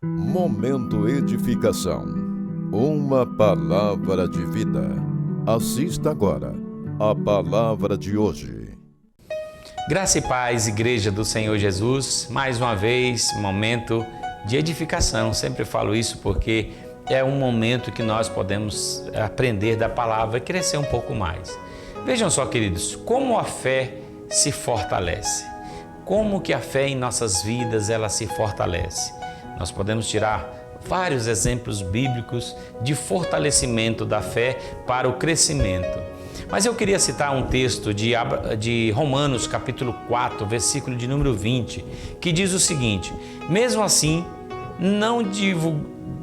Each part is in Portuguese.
Momento Edificação. Uma palavra de vida. Assista agora a palavra de hoje. Graça e paz, Igreja do Senhor Jesus. Mais uma vez, momento de edificação. Sempre falo isso porque é um momento que nós podemos aprender da palavra e crescer um pouco mais. Vejam só, queridos, como a fé se fortalece. Como que a fé em nossas vidas, ela se fortalece. Nós podemos tirar vários exemplos bíblicos de fortalecimento da fé para o crescimento. Mas eu queria citar um texto de Romanos, capítulo 4, versículo de número 20, que diz o seguinte: mesmo assim, não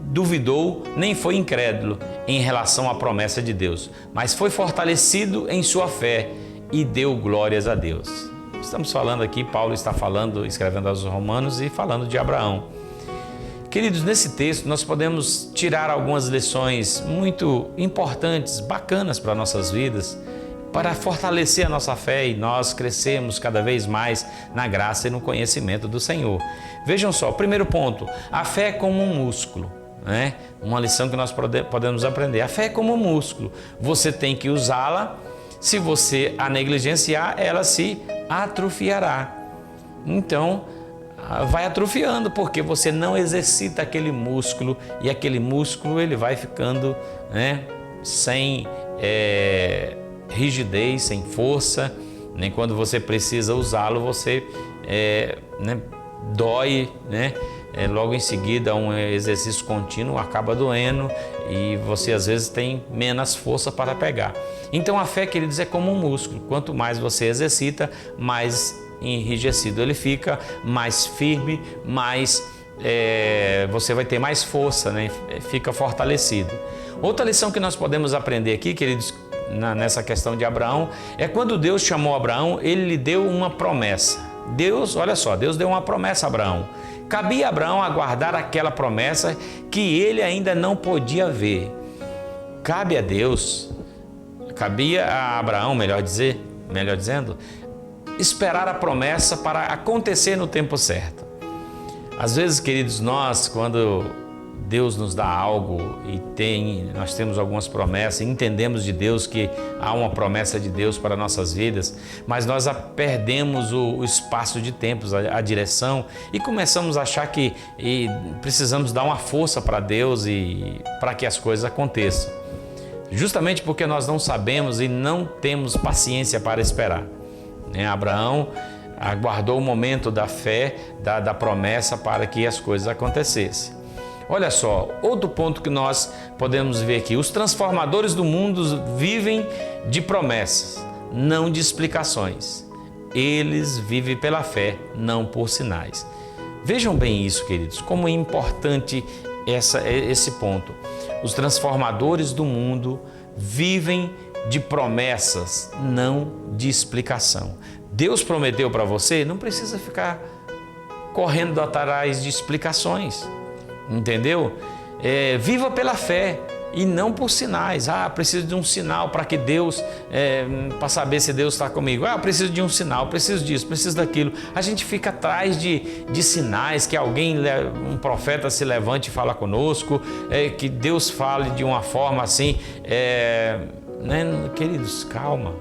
duvidou nem foi incrédulo em relação à promessa de Deus, mas foi fortalecido em sua fé e deu glórias a Deus. Estamos falando aqui, Paulo está falando, escrevendo aos Romanos e falando de Abraão. Queridos, nesse texto nós podemos tirar algumas lições muito importantes, bacanas para nossas vidas, para fortalecer a nossa fé e nós crescermos cada vez mais na graça e no conhecimento do Senhor. Vejam só, primeiro ponto, a fé é como um músculo, né? Uma lição que nós podemos aprender. A fé é como um músculo, você tem que usá-la, se você a negligenciar, ela se atrofiará. Então, vai atrofiando porque você não exercita aquele músculo e aquele músculo ele vai ficando, né, sem rigidez, sem força, nem quando você precisa usá-lo você dói, né? Logo em seguida um exercício contínuo acaba doendo e você às vezes tem menos força para pegar. Então a fé, queridos, é como um músculo, quanto mais você exercita, mais enrijecido ele fica, mais firme, mais você vai ter mais força, né? Fica fortalecido. Outra lição que nós podemos aprender aqui, queridos, nessa questão de Abraão, é quando Deus chamou Abraão, ele lhe deu uma promessa. Deus, olha só, Deus deu uma promessa a Abraão. Cabia a Abraão aguardar aquela promessa que ele ainda não podia ver. Cabe a Deus, cabia a Abraão, melhor dizendo, esperar a promessa para acontecer no tempo certo. Às vezes, queridos, nós, quando Deus nos dá algo e nós temos algumas promessas, entendemos de Deus que há uma promessa de Deus para nossas vidas, mas nós perdemos o espaço de tempos, a direção e começamos a achar que precisamos dar uma força para Deus e para que as coisas aconteçam. Justamente porque nós não sabemos e não temos paciência para esperar. Abraão aguardou o momento da fé, da promessa para que as coisas acontecessem. Olha só, outro ponto que nós podemos ver aqui, os transformadores do mundo vivem de promessas, não de explicações. Eles vivem pela fé, não por sinais. Vejam bem isso, queridos, como é importante esse ponto. Os transformadores do mundo vivem de promessas, não de explicação. Deus prometeu para você, não precisa ficar correndo atrás de explicações, entendeu? Viva pela fé e não por sinais. Preciso de um sinal para que Deus, para saber se Deus está comigo. Preciso de um sinal, preciso disso, preciso daquilo. A gente fica atrás de sinais, que um profeta se levante e fala conosco, que Deus fale de uma forma assim, queridos, calma.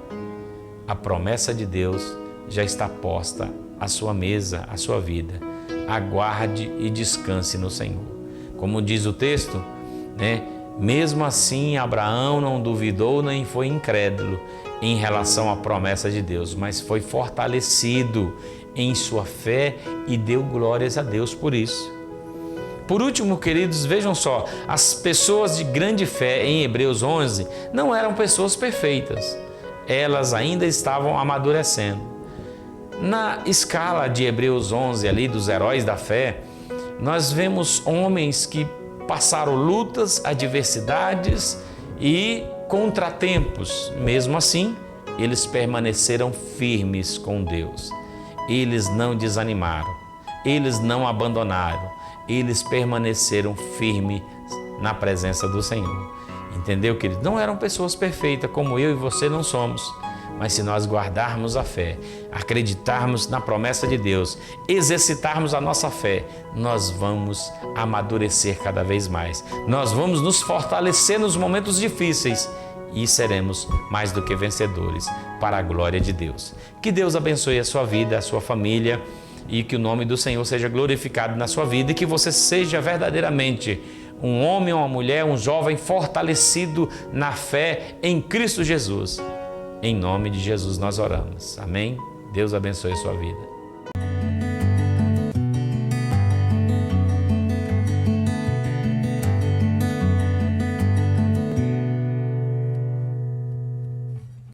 A promessa de Deus já está posta à sua mesa, à sua vida. Aguarde e descanse no Senhor. Como diz o texto, mesmo assim Abraão não duvidou nem foi incrédulo em relação à promessa de Deus, mas foi fortalecido em sua fé e deu glórias a Deus por isso. Por último, queridos, vejam só, as pessoas de grande fé em Hebreus 11 não eram pessoas perfeitas, elas ainda estavam amadurecendo. Na escala de Hebreus 11, ali dos heróis da fé, nós vemos homens que passaram lutas, adversidades e contratempos. Mesmo assim, eles permaneceram firmes com Deus. Eles não desanimaram, eles não abandonaram, eles permaneceram firmes na presença do Senhor. Entendeu, querido? Não eram pessoas perfeitas como eu e você não somos, Mas se nós guardarmos a fé, acreditarmos na promessa de Deus, exercitarmos a nossa fé, nós vamos amadurecer cada vez mais. Nós vamos nos fortalecer nos momentos difíceis e seremos mais do que vencedores para a glória de Deus. Que Deus abençoe a sua vida, a sua família e que o nome do Senhor seja glorificado na sua vida e que você seja verdadeiramente um homem ou uma mulher, um jovem fortalecido na fé em Cristo Jesus. Em nome de Jesus nós oramos. Amém? Deus abençoe a sua vida.